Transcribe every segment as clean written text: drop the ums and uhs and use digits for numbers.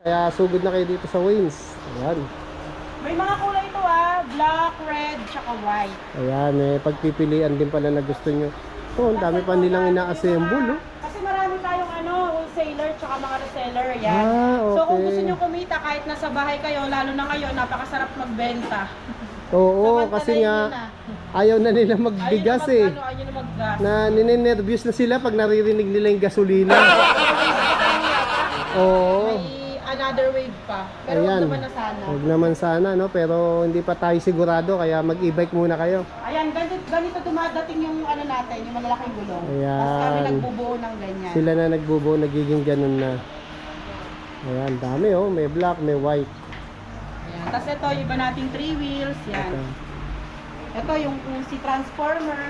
Kaya sugod na kayo dito sa Wins. Ayan. May mga kulay ito black, red, tsaka white. Ayan, pagpipilian din pala na gusto nyo. Ang dami pa nilang ina-assemble, Kasi marami tayong wholesaler tsaka mga reseller. Yan. Okay. So kung gusto nyo kumita kahit nasa bahay kayo, lalo na ngayon, napakasarap magbenta. Oo, So, kasi pantalayin nga nyo na. ayaw na nila magbigas Ayaw na maggas. na ninenervyos na sila pag naririnig nila yung gasolina. Oo. May another wave pa. Pero Ayan. huwag naman na sana. Huwag naman sana, no? Pero hindi pa tayo sigurado, kaya mag-e-bike muna kayo. Ayan, ganito dumadating yung natin, yung malalaking gulong. Ayan. Tapos kami nagbubuo ng ganyan. Sila na nagbubuo, nagiging ganun na. Ayan, dami may black, may white. Ayan. Tapos ito, yung iba nating 3 wheels. Yan. Ito yung si Transformer.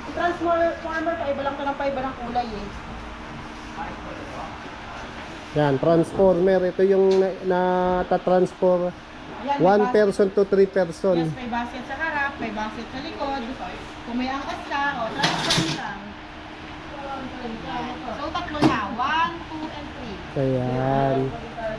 Si Transformer, paiba lang ito ng paiba ng kulay Yan, transformer. Ito yung nata-transform Ayan, 1 person to 3 person. Yes, may basket sa harap, may basket sa likod. Kung may angkas ka, transform lang. So, tatlo na. 1, 2, and 3. Ayan.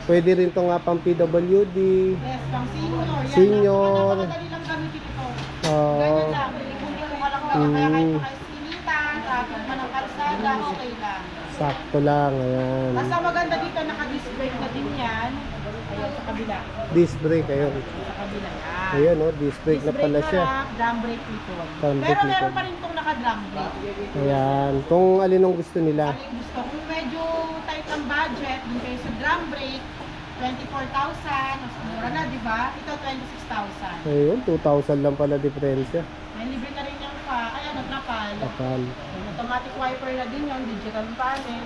Pwede rin ito nga pang PWD. Yes, pang senior. Yan, Senior. napakadali lang gamitin ito. Oo. Ganyan lang. Kung ka lang kaya kahit makaisinitan, traffic man ang kalsada, okay lang. Sakto lang. Ayan. Tapos ang maganda dito, naka-disc brake na din yan. Ayun, sa kabila. Disc brake. Ayun. Sa kabila. Yan. Ayun, disc brake na pala siya. Harap, drum brake dito. Drum brake Pero dito. meron pa rin itong naka-drum brake. Ayan. Kung alin ang gusto nila. Ano yung gusto? Kung medyo tight ang budget, yung kayo sa drum brake, 24,000. Mas mura na, di ba? Ito, 26,000. Ayun, 2,000 lang pala diferensya. May libre na rin yung kaya natrapal. Kapal. Automatic wiper na din yung digital panel.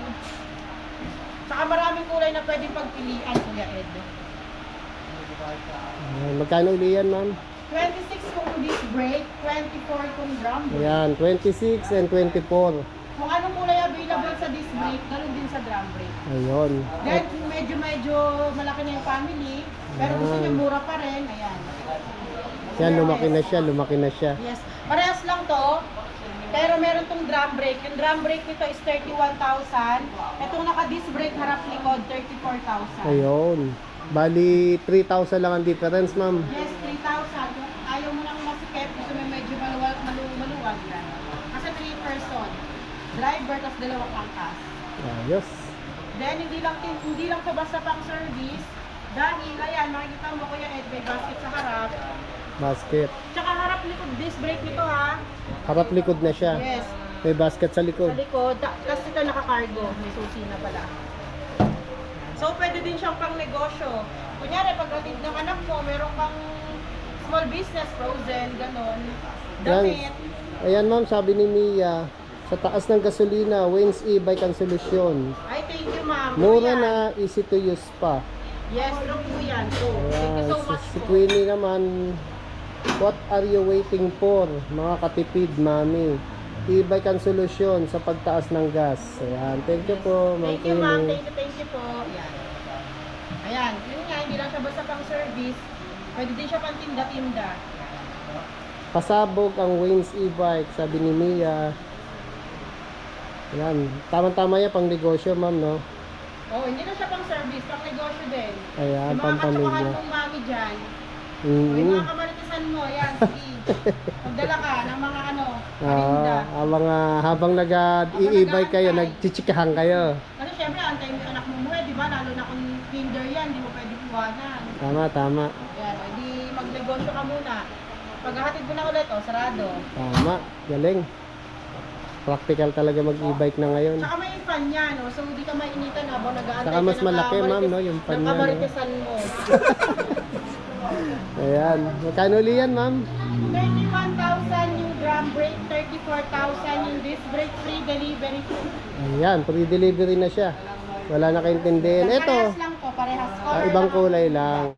Saka maraming kulay na pwedeng pagpilian, Kuya Ed. Ayan. Magkano uli yan, ma'am? 26 kung disc brake, 24 kung drum brake. Ayan, 26 and 24. Kung anong kulay available sa disc brake, ganoon din sa drum brake. Ayun. Then, medyo malaki na yung family, pero gusto niya mura pa rin, ayan. Yan, lumaki na siya. Yes, parehas lang to. Pero meron tong drum brake. Yung drum brake nito is 31,000. Itong naka-disc brake harap likod, 34,000. Ayun. Bali, 3,000 lang ang difference, ma'am. Yes, 3,000. Kung ayaw mo nang masikip, gusto mo medyo maluwag yan. Kasi 3 person. Driver, tapos dalawang angkas. Ayos. Then, hindi lang to basta pang service. Dahil, ayan, makikita mo Kuya Ed, may basket sa harap. Basket. Tsaka harap likod, disc brake nito ha. Harap likod na siya. Yes. May basket sa Sa likod. likod, kasi ito naka-cargo, may susi na pala. So, pwede din siyang pang negosyo. Kunyari, pagdating ng anak mo, meron kang small business, frozen, ganon. Damit. Ayan, ma'am, sabi ni Mia, sa taas ng gasolina, Wins e-bike ang solusyon. Ay, thank you, ma'am. Mura Yan. na, easy to use pa. Yes, true po yan. So, thank you Ayan, so much si po. Queenie naman, what are you waiting for? Mga katipid, mami. E-bike ang solusyon sa pagtaas ng gas. Ayan, thank you po, ma'am Thank you, ma'am. Queenie. Thank you po. Ayan. Ayan, yun nga, hindi lang siya basta pang service. Pwede din siya pang tinda-tinda. Pasabog ang Wins e-bike, sabi ni Mia. Ayan, tama-tama yan pang negosyo, ma'am, no? Oh, hindi na siya pang service, pang negosyo din. Ayan, Yung mga pampamilya. katsukahan kong mami dyan, Mm. yung mga kamaritisan mo, yan, sige. Magdala ka ng mga paninda. Habang nag-i-e-bike kayo, nagchichikahan kayo. Kasi syempre, antay mo yung anak mo muwi, di ba? Lalo na kung kinder yan, di mo pwede iwanan. Tama, tama. Yan, hindi magnegosyo ka muna. Paghahatid mo na ulit, sarado. Tama, galing. Practical talaga mag-e-bike na ngayon. Tsaka may fan yan, so hindi ka mainitan habang nag-aantay Saka mas malaki, ma'am, no, yung fan ng niya, no? kamaritisan mo. Ayan, magkano uli yan, ma'am? 31,000 yung drum brake, 34,000 yung disc brake, free delivery. Ayan, free delivery na siya. Wala na kaintindihan. Ito, Parehas lang po, parehas. ibang kulay lang.